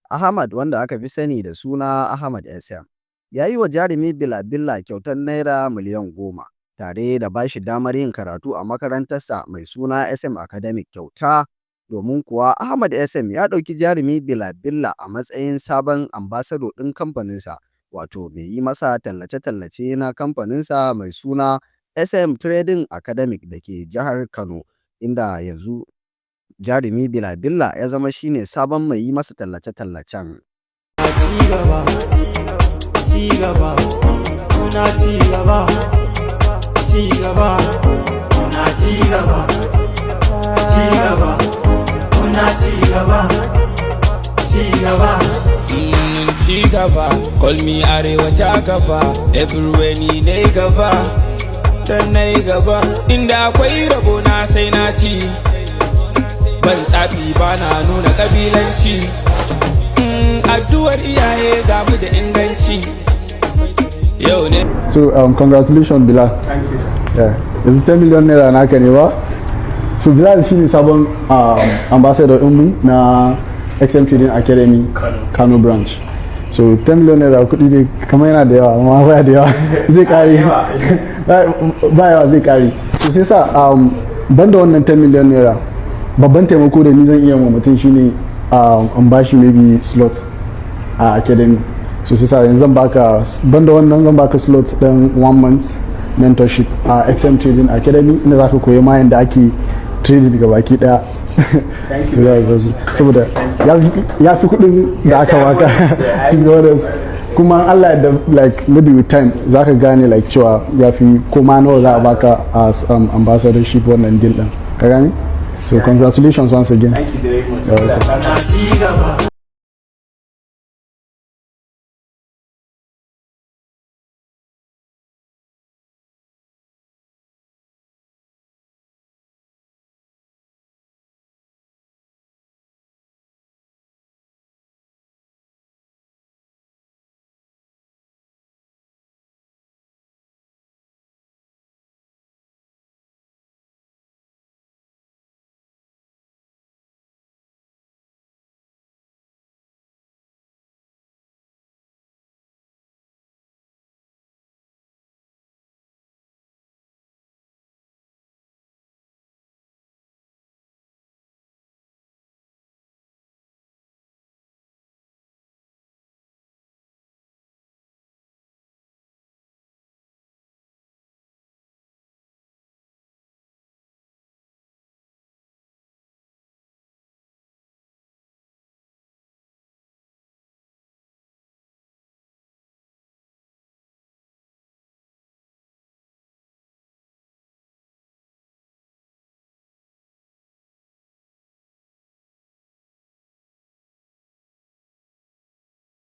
Ahmad, wanda aka fi sani da suna Ahmad SM, ya yi wa jarumi Billah kyautar Naira miliyan 10 tare da ba shi damar yin karatu a makarantarsa mai suna SM Academic kyauta. Domin kuwa Ahmad SM ya ɗauki jarumi Billah a matsayin sabon ambasado ɗin kamfaninsa, wato mai yi masa tallace-tallace na kamfaninsa mai suna SM Trading Academic da ke jihar Kano, inda yanzu jarumi Billah ya zama shine sabon mai yi masa tallace-tallacen. Call me Arewa Jagafa, everywhere ni ne gaba, dan nai gaba, inda akwai rabo na sai na ci, ban tsafi ba na nuna kabilanci, addu'ar iyaye ga mu da inganci. Yau ne. So congratulations Billah. Thank you sir. Yeah, is 10 million naira naka ne ba? So Billah shi ne sabon ambassador ɗinmu na XM Trading Academy Kano branch. So 10 million naira kuɗi ne kamar yana da yawa amma baya da yawa zai kare ba yawa zai kare. So sai sa banda wannan 10 million naira babban taimako da ni zan iya wa mutum shine an bashi maybe slot a academy. So sai sa yanzu zan baka banda wannan zan baka slot ɗin 1 month mentorship a XM Trading Academy inda zaka koyi ma yanda ake trading daga baki daya. Saboda ya fi kudin da aka baka to be honest, kuma Allah da like maybe with time zaka gane like cewa ya fi koma nawa za a baka as ambassadorship wannan deal din ka gane. So congratulations once again. Thank you very much.